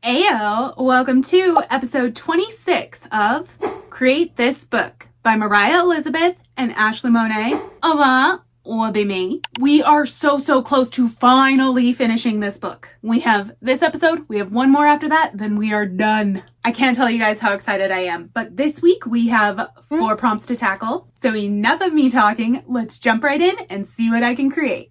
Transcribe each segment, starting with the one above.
Ayo, welcome to episode 26 of Create This Book by Mariah Elizabeth and Ashleigh Monet. Will be me. We are so close to finally finishing this book. We have this episode, we have one more after that, then we are done. I can't tell you guys how excited I am, but this week we have 4 prompts to tackle. So enough of me talking, let's jump right in and see what I can create.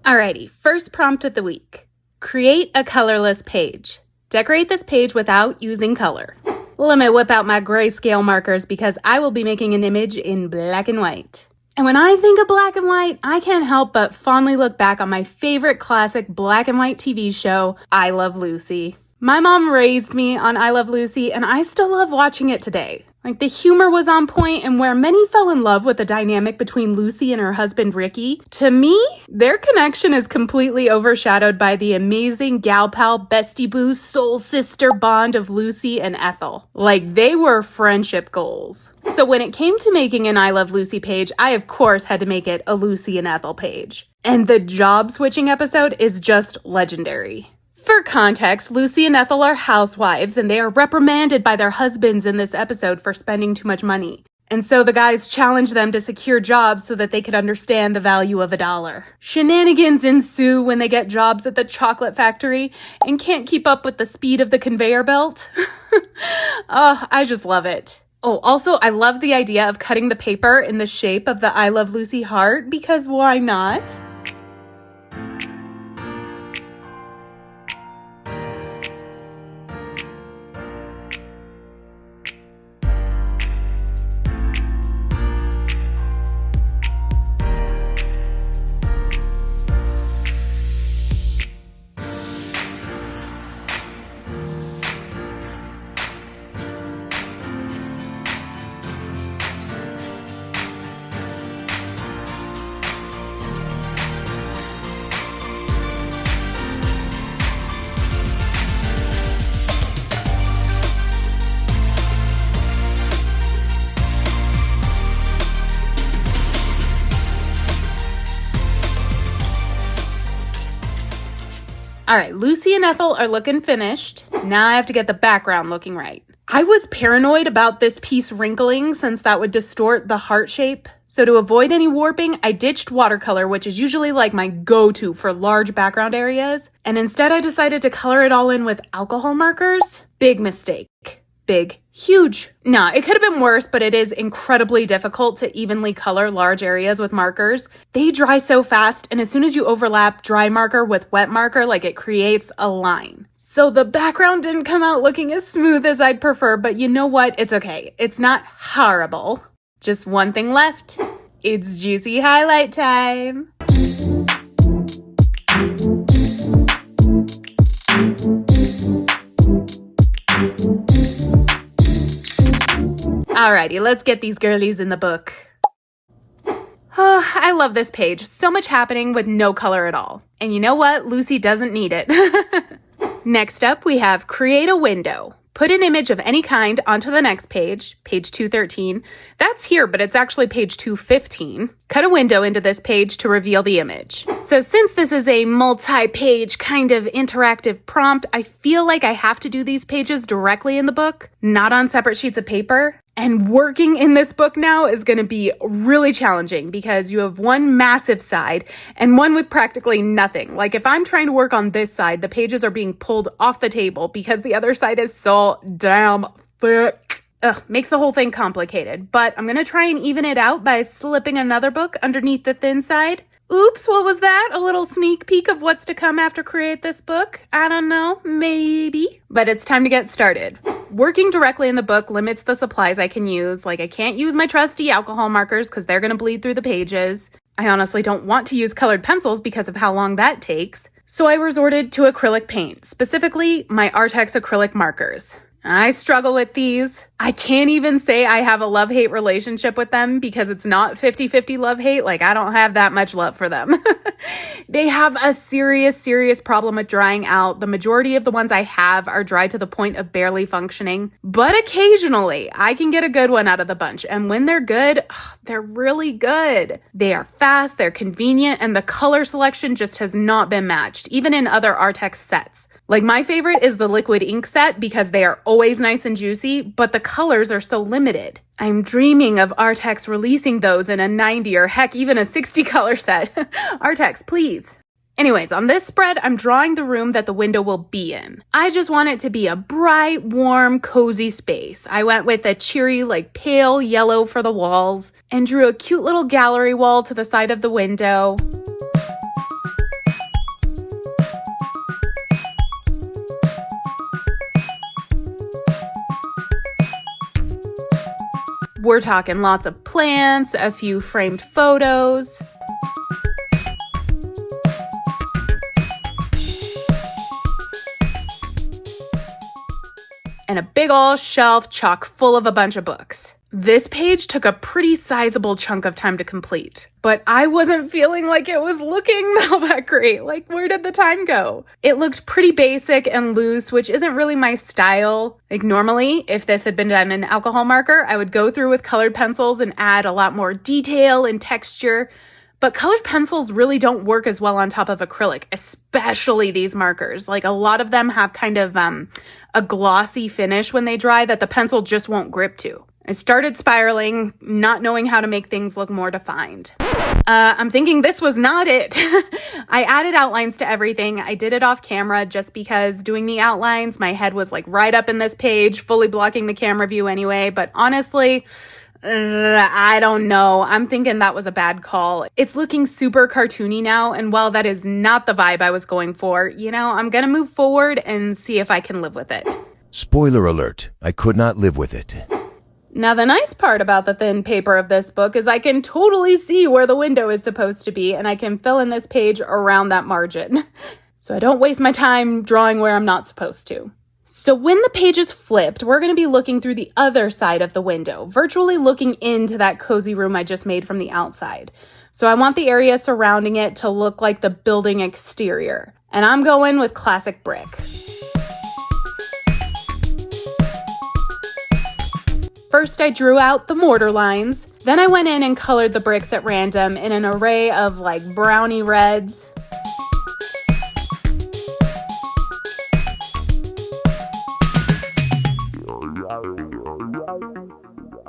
Alrighty, first prompt of the week. Create a colorless page. Decorate this page without using color. Let me whip out my grayscale markers because I will be making an image in black and white. And when I think of black and white, I can't help but fondly look back on my favorite classic black and white TV show, I Love Lucy. My mom raised me on I Love Lucy, and I still love watching it today. Like, the humor was on point, and where many fell in love with the dynamic between Lucy and her husband Ricky, to me, their connection is completely overshadowed by the amazing gal pal, bestie boo, soul sister bond of Lucy and Ethel. Like, they were friendship goals. So when it came to making an I Love Lucy page, I of course had to make it a Lucy and Ethel page. And the job switching episode is just legendary. For context, Lucy and Ethel are housewives, and they are reprimanded by their husbands in this episode for spending too much money. And so the guys challenge them to secure jobs so that they could understand the value of $1. Shenanigans ensue when they get jobs at the chocolate factory and can't keep up with the speed of the conveyor belt. Oh, I just love it. Oh, also, I love the idea of cutting the paper in the shape of the I Love Lucy heart, because why not? All right, Lucy and Ethel are looking finished. Now I have to get the background looking right. I was paranoid about this piece wrinkling since that would distort the heart shape. So to avoid any warping, I ditched watercolor, which is usually like my go-to for large background areas. And instead I decided to color it all in with alcohol markers. Big mistake. Big, huge. Nah, it could have been worse, but it is incredibly difficult to evenly color large areas with markers. They dry so fast, and as soon as you overlap dry marker with wet marker, like, it creates a line. So the background didn't come out looking as smooth as I'd prefer, but you know what? It's okay. It's not horrible. Just one thing left. It's juicy highlight time. Alrighty, let's get these girlies in the book. Oh, I love this page. So much happening with no color at all. And you know what? Lucy doesn't need it. Next up, we have create a window. Put an image of any kind onto the next page, page 213. That's here, but it's actually page 215. Cut a window into this page to reveal the image. So since this is a multi-page kind of interactive prompt, I feel like I have to do these pages directly in the book, not on separate sheets of paper. And working in this book now is going to be really challenging because you have one massive side and one with practically nothing. Like, if I'm trying to work on this side, the pages are being pulled off the table because the other side is so damn thick. Makes the whole thing complicated. But I'm going to try and even it out by slipping another book underneath the thin side. Oops, what was that? A little sneak peek of what's to come after Create This Book? I don't know, maybe. But it's time to get started. Working directly in the book limits the supplies I can use. Like, I can't use my trusty alcohol markers because they're going to bleed through the pages. I honestly don't want to use colored pencils because of how long that takes. So I resorted to acrylic paint, specifically my Artex acrylic markers. I struggle with these. I can't even say I have a love-hate relationship with them because it's not 50-50 love-hate. Like, I don't have that much love for them. They have a serious problem with drying out. The majority of the ones I have are dry to the point of barely functioning, but occasionally I can get a good one out of the bunch. And when they're good, they're really good. They are fast, they're convenient, and the color selection just has not been matched, even in other Artex sets. Like, my favorite is the liquid ink set because they are always nice and juicy, but the colors are so limited. I'm dreaming of Artex releasing those in a 90 or heck, even a 60 color set. Artex, please. Anyways, on this spread, I'm drawing the room that the window will be in. I just want it to be a bright, warm, cozy space. I went with a cheery, like pale yellow for the walls and drew a cute little gallery wall to the side of the window. We're talking lots of plants, a few framed photos. And a big ol' shelf chock full of a bunch of books. This page took a pretty sizable chunk of time to complete, but I wasn't feeling like it was looking all that great. Like, where did the time go? It looked pretty basic and loose, which isn't really my style. Like, normally, if this had been done in alcohol marker, I would go through with colored pencils and add a lot more detail and texture. But colored pencils really don't work as well on top of acrylic, especially these markers. Like, a lot of them have kind of a glossy finish when they dry that the pencil just won't grip to. I started spiraling, not knowing how to make things look more defined. I'm thinking this was not it. I added outlines to everything. I did it off camera just because doing the outlines, my head was like right up in this page, fully blocking the camera view anyway. But honestly, I don't know. I'm thinking that was a bad call. It's looking super cartoony now, and while that is not the vibe I was going for, I'm gonna move forward and see if I can live with it. Spoiler alert, I could not live with it. Now, the nice part about the thin paper of this book is I can totally see where the window is supposed to be, and I can fill in this page around that margin. So I don't waste my time drawing where I'm not supposed to. So when the page is flipped, we're going to be looking through the other side of the window, virtually looking into that cozy room I just made from the outside. So I want the area surrounding it to look like the building exterior. And I'm going with classic brick. First, I drew out the mortar lines. Then I went in and colored the bricks at random in an array of like brownie reds.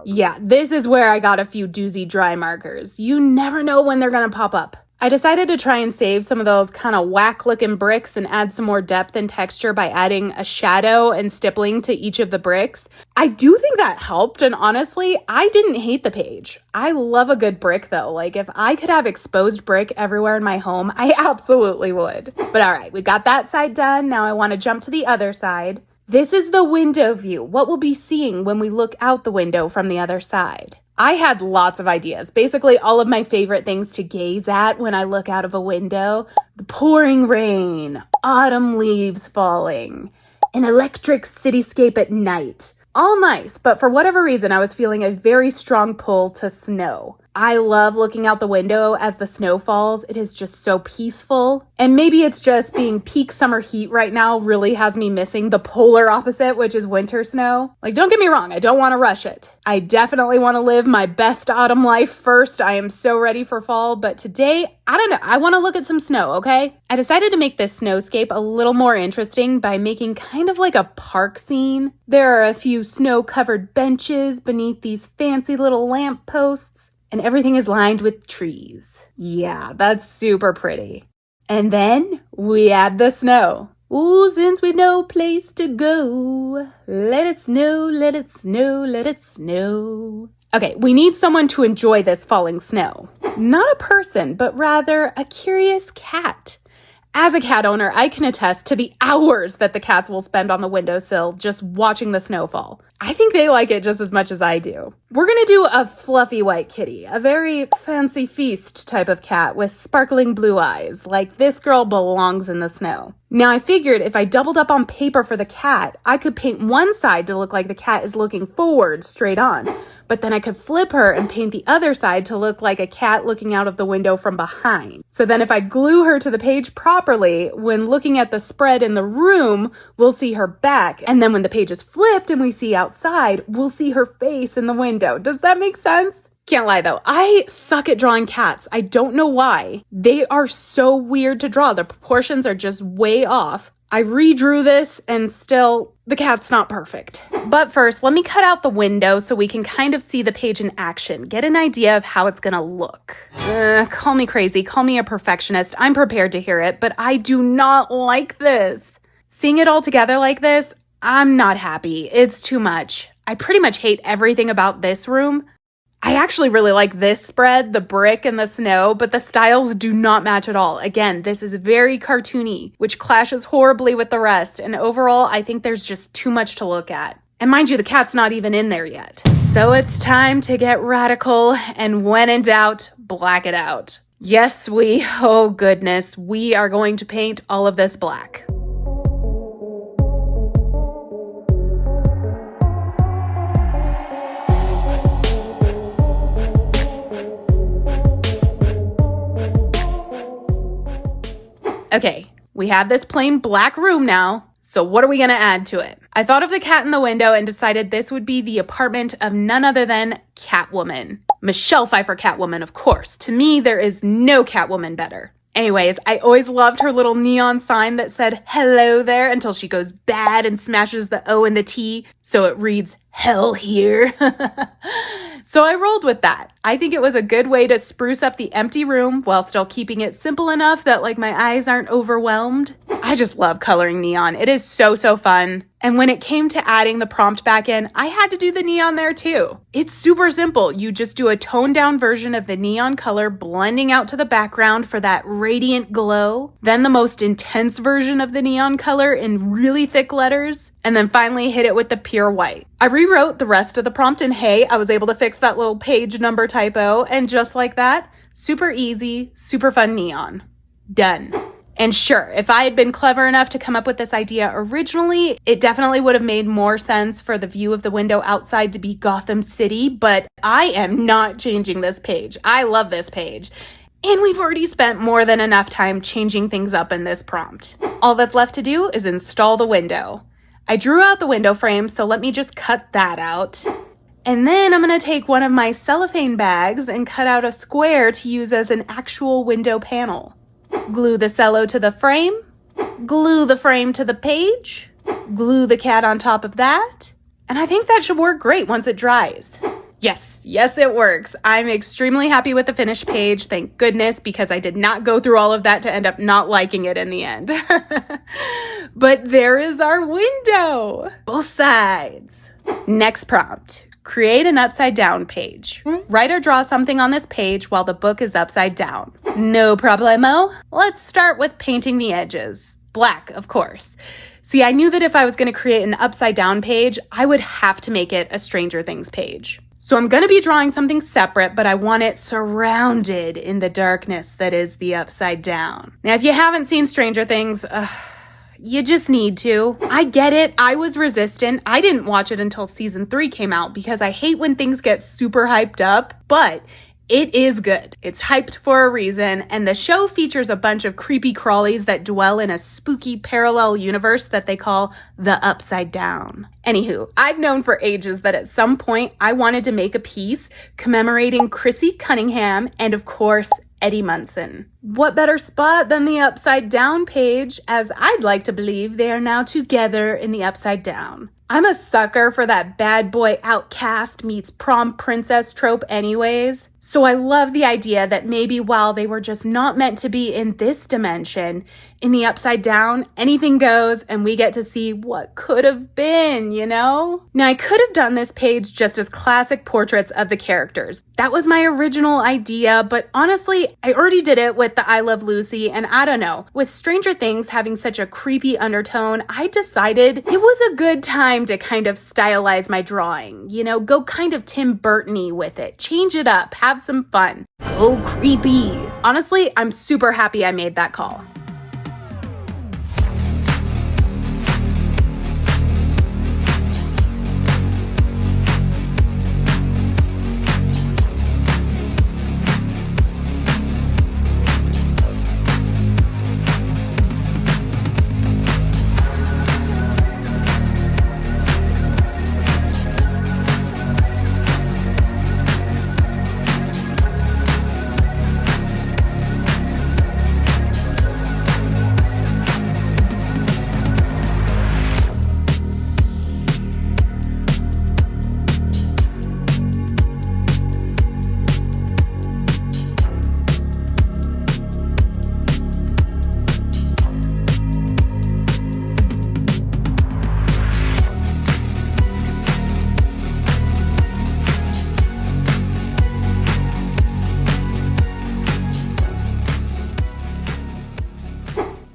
Yeah, this is where I got a few doozy dry markers. You never know when they're gonna pop up. I decided to try and save some of those kind of whack-looking bricks and add some more depth and texture by adding a shadow and stippling to each of the bricks. I do think that helped, and honestly, I didn't hate the page. I love a good brick, though. Like, if I could have exposed brick everywhere in my home, I absolutely would. But all right, we got that side done. Now I want to jump to the other side. This is the window view, what we'll be seeing when we look out the window from the other side. I had lots of ideas, basically all of my favorite things to gaze at when I look out of a window. The pouring rain, autumn leaves falling, an electric cityscape at night. All nice, but for whatever reason, I was feeling a very strong pull to snow. I love looking out the window as the snow falls. It is just so peaceful. And maybe it's just being peak summer heat right now really has me missing the polar opposite, which is winter snow. Like, don't get me wrong, I don't want to rush it. I definitely want to live my best autumn life first. I am so ready for fall, but today, I don't know, I want to look at some snow, okay? I decided to make this snowscape a little more interesting by making kind of like a park scene. There are a few snow-covered benches beneath these fancy little lamp posts. And everything is lined with trees. Yeah, that's super pretty. And then we add the snow. Ooh, since we've no place to go, let it snow, let it snow, let it snow. Okay, we need someone to enjoy this falling snow. Not a person, but rather a curious cat. As a cat owner, I can attest to the hours that the cats will spend on the windowsill just watching the snowfall. I think they like it just as much as I do. We're gonna do a fluffy white kitty, a very fancy feast type of cat with sparkling blue eyes, like this girl belongs in the snow. Now I figured if I doubled up on paper for the cat, I could paint one side to look like the cat is looking forward, straight on. But then I could flip her and paint the other side to look like a cat looking out of the window from behind. So then if I glue her to the page properly, when looking at the spread in the room, we'll see her back. And then when the page is flipped and we see outside, we'll see her face in the window. Does that make sense? Can't lie though, I suck at drawing cats. I don't know why. They are so weird to draw. The proportions are just way off. I redrew this and still, the cat's not perfect. But first, let me cut out the window so we can kind of see the page in action, get an idea of how it's gonna look. Call me crazy, call me a perfectionist. I'm prepared to hear it, but I do not like this. Seeing it all together like this, I'm not happy. It's too much. I pretty much hate everything about this room. I actually really like this spread, the brick and the snow, but the styles do not match at all. Again, this is very cartoony, which clashes horribly with the rest, and overall, I think there's just too much to look at. And mind you, the cat's not even in there yet. So it's time to get radical, and when in doubt, black it out. Yes, oh goodness, we are going to paint all of this black. Okay, we have this plain black room now, so what are we gonna add to it? I thought of the cat in the window and decided this would be the apartment of none other than Catwoman. Michelle Pfeiffer Catwoman, of course. To me, there is no Catwoman better. Anyways, I always loved her little neon sign that said hello there until she goes bad and smashes the O and the T, so it reads hell here. So I rolled with that. I think it was a good way to spruce up the empty room while still keeping it simple enough that like my eyes aren't overwhelmed. I just love coloring neon. It is so fun. And when it came to adding the prompt back in, I had to do the neon there too. It's super simple. You just do a toned down version of the neon color blending out to the background for that radiant glow. Then the most intense version of the neon color in really thick letters. And then finally hit it with the pure white. I rewrote the rest of the prompt and hey, I was able to fix that little page number typo. And just like that, super easy, super fun neon. Done. And sure, if I had been clever enough to come up with this idea originally, it definitely would have made more sense for the view of the window outside to be Gotham City, but I am not changing this page. I love this page. And we've already spent more than enough time changing things up in this prompt. All that's left to do is install the window. I drew out the window frame, so let me just cut that out. And then I'm gonna take one of my cellophane bags and cut out a square to use as an actual window panel. Glue the cello to the frame, glue the frame to the page, glue the cat on top of that, and I think that should work great once it dries. Yes, it works. I'm extremely happy with the finished page, thank goodness, because I did not go through all of that to end up not liking it in the end. But there is our window, both sides. Next prompt. Create an upside down page. Write or draw something on this page while the book is upside down. No problemo. Let's start with painting the edges. Black, of course. See, I knew that if I was going to create an upside down page, I would have to make it a Stranger Things page. So I'm going to be drawing something separate, but I want it surrounded in the darkness that is the upside down. Now, if you haven't seen Stranger Things, you just need to. I get it. I was resistant. I didn't watch it until season 3 came out because I hate when things get super hyped up, but it is good. It's hyped for a reason, and the show features a bunch of creepy crawlies that dwell in a spooky parallel universe that they call the Upside Down. Anywho, I've known for ages that at some point I wanted to make a piece commemorating Chrissy Cunningham and, of course, Eddie Munson. What better spot than the Upside Down page, as I'd like to believe they are now together in the Upside Down. I'm a sucker for that bad boy outcast meets prom princess trope anyways, so I love the idea that maybe while they were just not meant to be in this dimension, in the Upside Down, anything goes and we get to see what could have been, you know? Now, I could have done this page just as classic portraits of the characters. That was my original idea, but honestly, I already did it with the I Love Lucy, and I don't know, with Stranger Things having such a creepy undertone, I decided it was a good time to kind of stylize my drawing, you know, go kind of Tim Burton-y with it, change it up, have some fun, go creepy. Honestly, I'm super happy I made that call.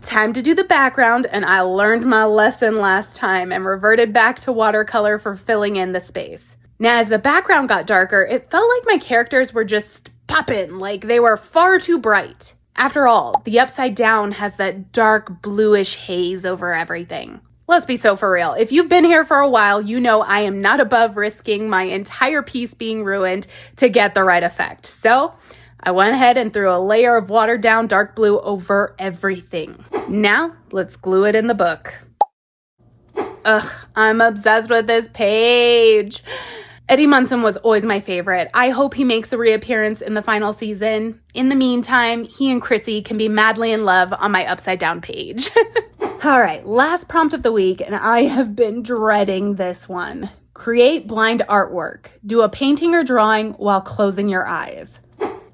time to do the background, and I learned my lesson last time and reverted back to watercolor for filling in the space. Now, as the background got darker, it felt like my characters were just popping, like they were far too bright. After all, the upside down has that dark bluish haze over everything. Let's be so for real. If you've been here for a while, you know I am not above risking my entire piece being ruined to get the right effect. So I went ahead and threw a layer of watered down dark blue over everything. Now, let's glue it in the book. Ugh, I'm obsessed with this page. Eddie Munson was always my favorite. I hope he makes a reappearance in the final season. In the meantime, he and Chrissy can be madly in love on my upside down page. All right, last prompt of the week, and I have been dreading this one. Create blind artwork. Do a painting or drawing while closing your eyes.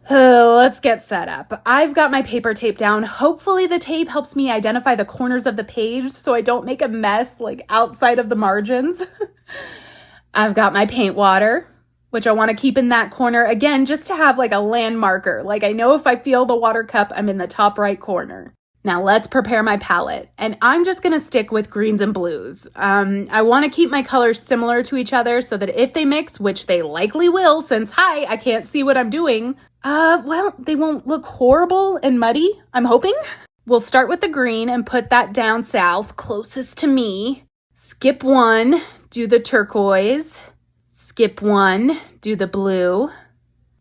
Let's get set up. I've got my paper tape down. Hopefully the tape helps me identify the corners of the page so I don't make a mess like outside of the margins. I've got my paint water, which I want to keep in that corner again, just to have like a land marker. Like I know if I feel the water cup, I'm in the top right corner. Now let's prepare my palette, and I'm just going to stick with greens and blues. I want to keep my colors similar to each other so that if they mix, which they likely will since, hi, I can't see what I'm doing, well, they won't look horrible and muddy, I'm hoping. We'll start with the green and put that down south, closest to me. Skip one, do the turquoise. Skip one, do the blue.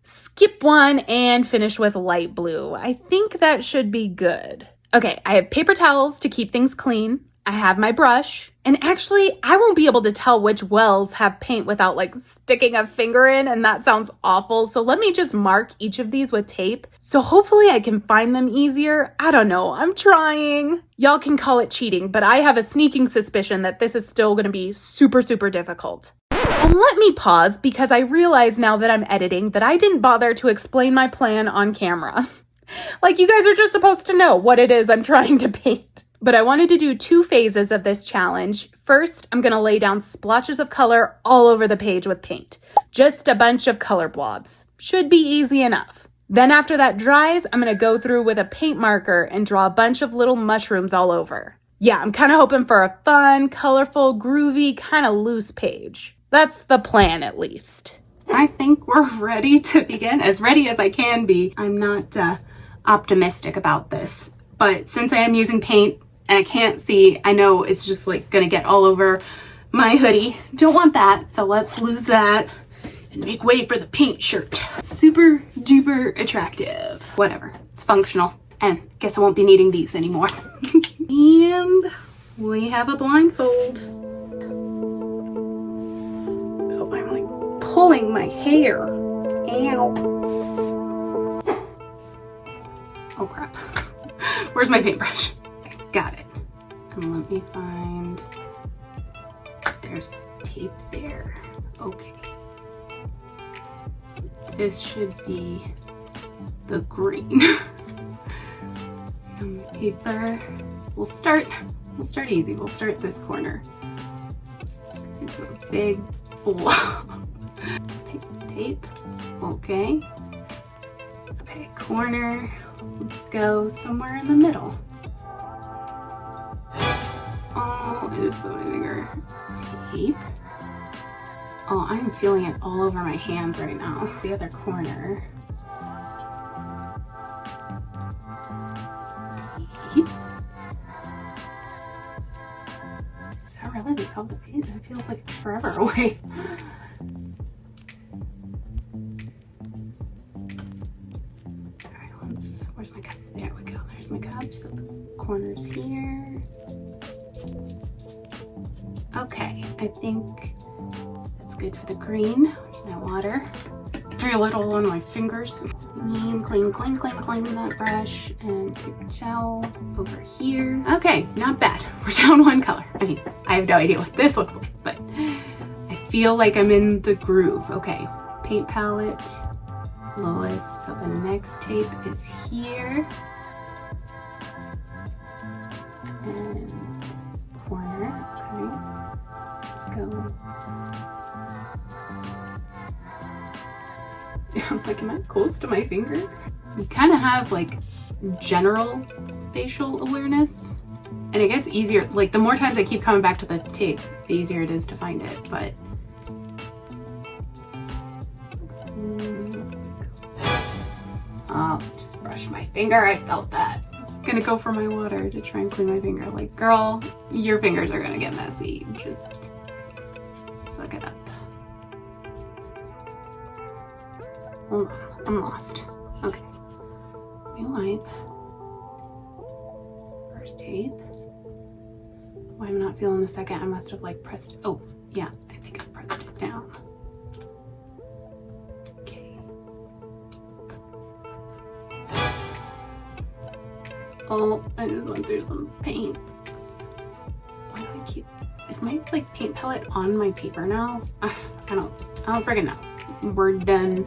Skip one, and finish with light blue. I think that should be good. Okay, I have paper towels to keep things clean. I have my brush. And actually, I won't be able to tell which wells have paint without like sticking a finger in, and that sounds awful. So let me just mark each of these with tape. So hopefully I can find them easier. I don't know, I'm trying. Y'all can call it cheating, but I have a sneaking suspicion that this is still gonna be super, super difficult. And let me pause because I realize now that I'm editing that I didn't bother to explain my plan on camera. Like, you guys are just supposed to know what it is I'm trying to paint. But I wanted to do 2 phases of this challenge. First, I'm going to lay down splotches of color all over the page with paint. Just a bunch of color blobs. Should be easy enough. Then after that dries, I'm going to go through with a paint marker and draw a bunch of little mushrooms all over. Yeah, I'm kind of hoping for a fun, colorful, groovy, kind of loose page. That's the plan, at least. I think we're ready to begin, as ready as I can be. I'm not optimistic about this, but since I am using paint and I can't see, I know it's just like gonna get all over my hoodie. Don't want that, so let's lose that and make way for the paint shirt. Super duper attractive. Whatever, it's functional. And guess I won't be needing these anymore. And we have a blindfold. Oh, I'm like pulling my hair. Ow. Oh crap. Where's my paintbrush? Got it. And let me find, there's tape there. Okay. So this should be the green. Paper. We'll start easy. We'll start this corner. Into a big blob. Tape. Okay. Okay, corner. Let's go somewhere in the middle. Oh, I just put my finger. Tape. Oh, I'm feeling it all over my hands right now. The other corner. Tape. Is that really the top of the page? That feels like forever away. Where's my cup? There we go. There's my cup. So the corner's here. Okay, I think that's good for the green. Where's my water? Very little on my fingers. Clean that brush and paper towel over here. Okay, not bad. We're down 1 color. I mean, I have no idea what this looks like, but I feel like I'm in the groove. Okay, paint palette. Lowest, so the next tape is here, and corner. Okay, let's go. I'm like, am I close to my finger? You kind of have like general spatial awareness. And it gets easier, like the more times I keep coming back to this tape, the easier it is to find it, but oh, just brushed my finger. I felt that. I was gonna go for my water to try and clean my finger. Like, girl, your fingers are gonna get messy. Just suck it up. Hold on, I'm lost. Okay. New wipe. First tape. Why I'm not feeling the second? I must have like pressed, oh yeah, I think I pressed it down. Okay. Oh, I just went through some paint. Why do I keep, is my like paint palette on my paper now? I don't freaking know. We're done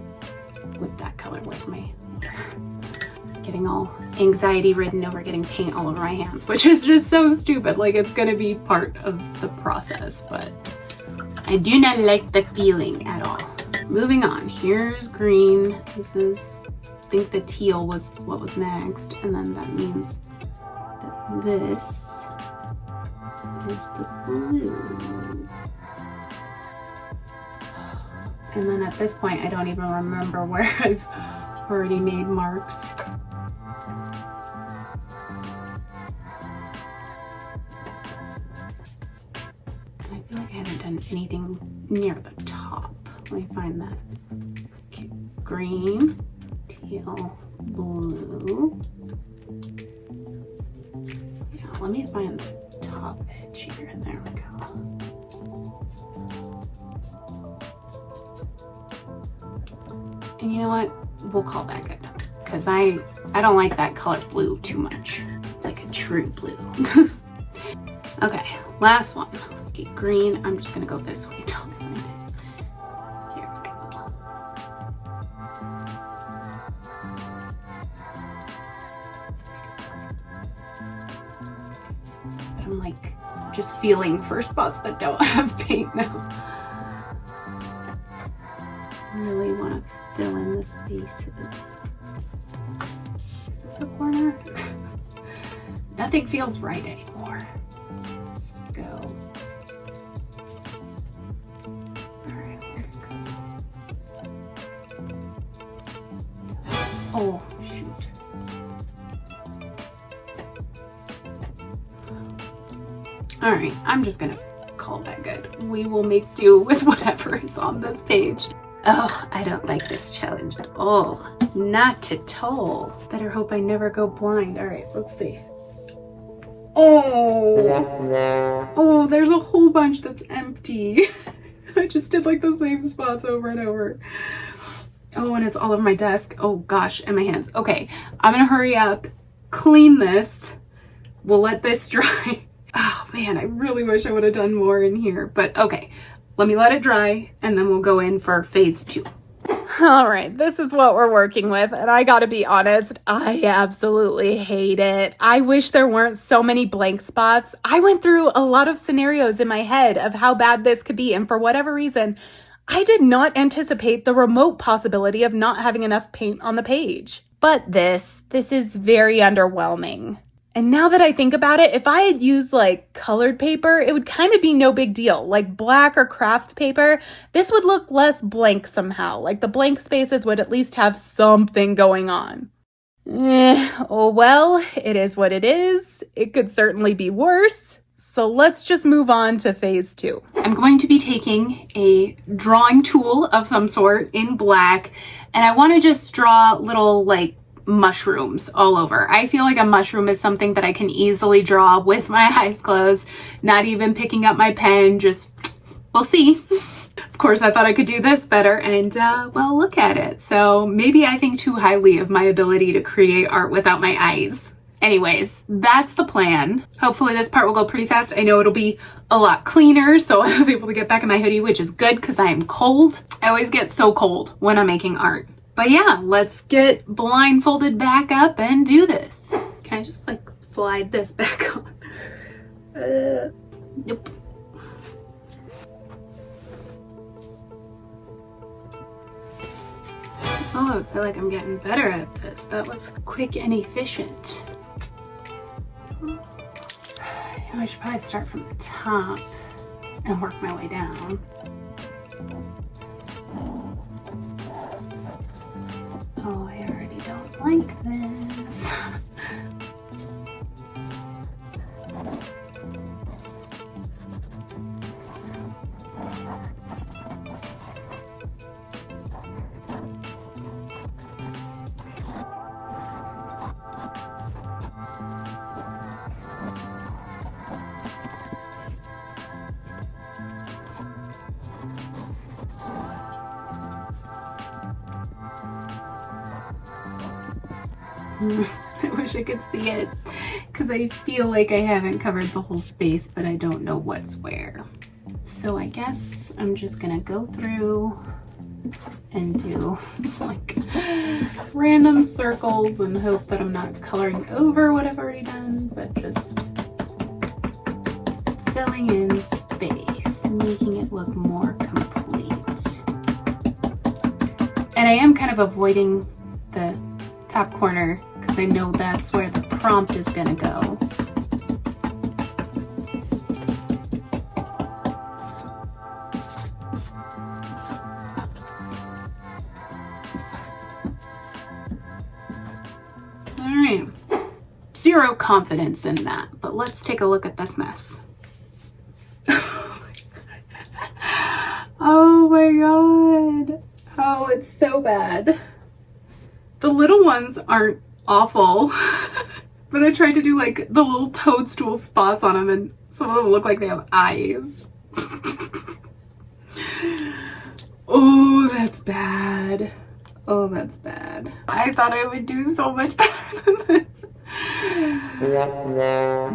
with that color. Where's my, getting all anxiety ridden over getting paint all over my hands, which is just so stupid. Like, it's gonna be part of the process, but I do not like the feeling at all. Moving on, here's green. This is, I think the teal was what was next, and then that means that this is the blue. And then at this point, I don't even remember where I've already made marks. I feel like I haven't done anything near the top. Let me find that. Okay. Green, teal, blue. Yeah, let me find the top edge here. There we go. And you know what? We'll call that good. Because I don't like that color blue too much. It's like a true blue. Okay, last one. Okay, green. I'm just gonna go this way. There we go. But I'm like just feeling for spots that don't have paint now. I really want to fill in the spaces. Is this a corner? Nothing feels right anymore. Let's go. Alright, let's go. Oh, shoot. Alright, I'm just gonna call that good. We will make do with whatever is on this page. Oh, I don't like this challenge at all. Not at all. Better hope I never go blind. All right, let's see. Oh, there's a whole bunch that's empty. I just did like the same spots over and over. Oh, and it's all over my desk. Oh gosh, and my hands. Okay, I'm gonna hurry up, clean this. We'll let this dry. Oh man, I really wish I would have done more in here, but okay. Let me let it dry, and then we'll go in for phase 2. All right, this is what we're working with, and I gotta be honest, I absolutely hate it. I wish there weren't so many blank spots. I went through a lot of scenarios in my head of how bad this could be, and for whatever reason, I did not anticipate the remote possibility of not having enough paint on the page. But this is very underwhelming. And now that I think about it, if I had used like colored paper, it would kind of be no big deal. Like black or craft paper, this would look less blank somehow. Like the blank spaces would at least have something going on. Oh well, it is what it is. It could certainly be worse. So let's just move on to phase 2. I'm going to be taking a drawing tool of some sort in black, and I want to just draw little like mushrooms all over. I feel like a mushroom is something that I can easily draw with my eyes closed, not even picking up my pen, just, we'll see. Of course, I thought I could do this better, and well, look at it. So maybe I think too highly of my ability to create art without my eyes. Anyways, that's the plan. Hopefully this part will go pretty fast. I know it'll be a lot cleaner, so I was able to get back in my hoodie, which is good because I am cold. I always get so cold when I'm making art. But yeah, let's get blindfolded back up and do this. Can I just like slide this back on? Nope. Oh, I feel like I'm getting better at this. That was quick and efficient. I should probably start from the top and work my way down. Oh, I already don't like this. I wish I could see it because I feel like I haven't covered the whole space, but I don't know what's where. So I guess I'm just gonna go through and do like random circles and hope that I'm not coloring over what I've already done, but just filling in space, making it look more complete. And I am kind of avoiding the top corner because I know that's where the prompt is gonna go. All right, zero confidence in that, but let's take a look at this mess. Oh my God. Oh, it's so bad. The little ones aren't awful, but I tried to do like the little toadstool spots on them and some of them look like they have eyes. Oh, that's bad. Oh, that's bad. I thought I would do so much better than this.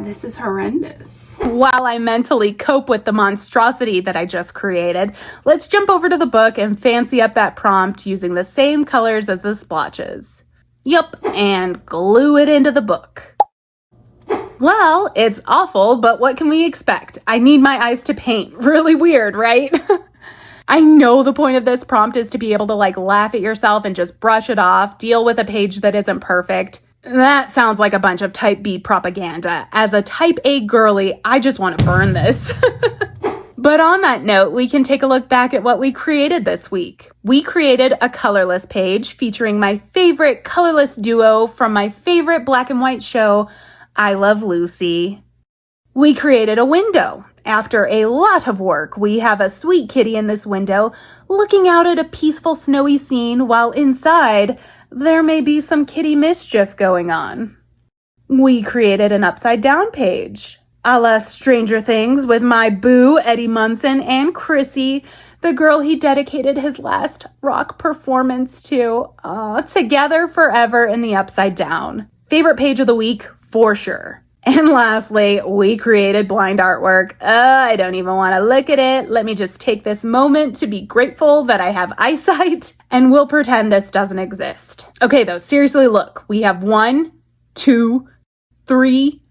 This is horrendous. While I mentally cope with the monstrosity that I just created, let's jump over to the book and fancy up that prompt using the same colors as the splotches. Yup, and glue it into the book. Well, it's awful, but what can we expect? I need my eyes to paint. Really weird, right? I know the point of this prompt is to be able to like laugh at yourself and just brush it off, deal with a page that isn't perfect. That sounds like a bunch of type B propaganda. As a type A girly, I just want to burn this. But on that note, we can take a look back at what we created this week. We created a colorless page featuring my favorite colorless duo from my favorite black and white show, I Love Lucy. We created a window. After a lot of work, we have a sweet kitty in this window looking out at a peaceful snowy scene while inside there may be some kitty mischief going on. We created an upside down page, a la Stranger Things with my boo Eddie Munson and Chrissy, the girl he dedicated his last rock performance to. Together forever in the upside down. Favorite page of the week, for sure. And lastly, we created blind artwork. I don't even want to look at it. Let me just take this moment to be grateful that I have eyesight, and we'll pretend this doesn't exist. Okay, though, seriously, look. We have 1, 2, 3,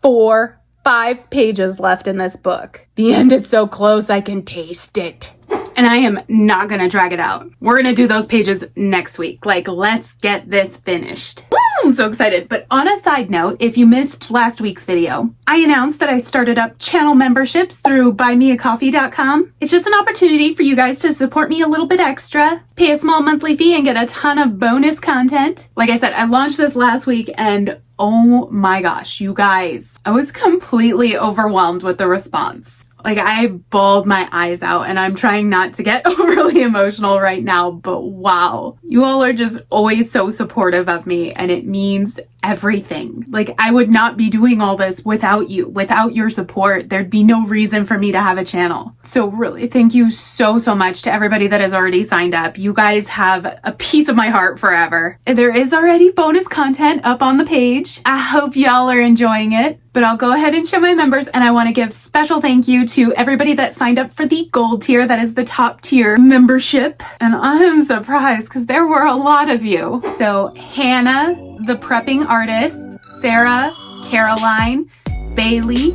4, 5 pages left in this book. The end is so close, I can taste it. And I am not gonna drag it out. We're gonna do those pages next week. Like, let's get this finished. Woo! I'm so excited. But on a side note, if you missed last week's video, I announced that I started up channel memberships through buymeacoffee.com. It's just an opportunity for you guys to support me a little bit extra, pay a small monthly fee, and get a ton of bonus content. Like I said, I launched this last week and oh my gosh, you guys, I was completely overwhelmed with the response. Like, I bawled my eyes out, and I'm trying not to get overly emotional right now, but wow. You all are just always so supportive of me, and it means everything. Like, I would not be doing all this without you, without your support. There'd be no reason for me to have a channel. So really, thank you so much to everybody that has already signed up. You guys have a piece of my heart forever. There is already bonus content up on the page. I hope y'all are enjoying it. But I'll go ahead and show my members, and I want to give special thank you to everybody that signed up for the gold tier. That is the top tier membership. And I'm surprised because there were a lot of you. So Hannah, the prepping artist, Sarah, Caroline, Bailey,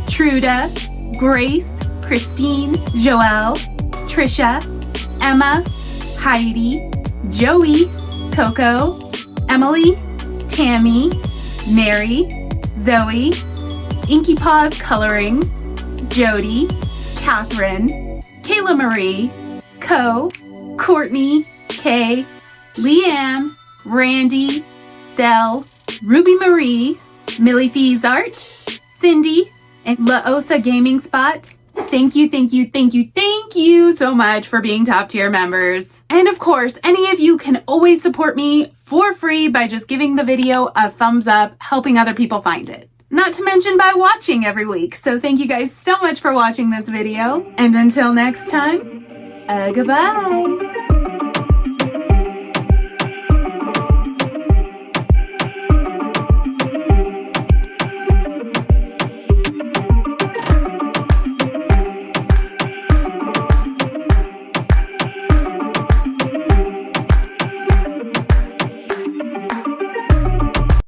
Truda, Grace, Christine, Joelle, Trisha, Emma, Heidi, Joey, Coco, Emily, Tammy, Mary, Zoe, Inky Paws Coloring, Jody, Catherine, Kayla Marie, Co, Courtney, Kay, Leanne, Randy, Dell, Ruby Marie, Millie Fee's Art, Cindy, and Laosa Gaming Spot. Thank you so much for being top tier members. And of course, any of you can always support me for free by just giving the video a thumbs up, helping other people find it. Not to mention by watching every week. So thank you guys so much for watching this video. And until next time, goodbye.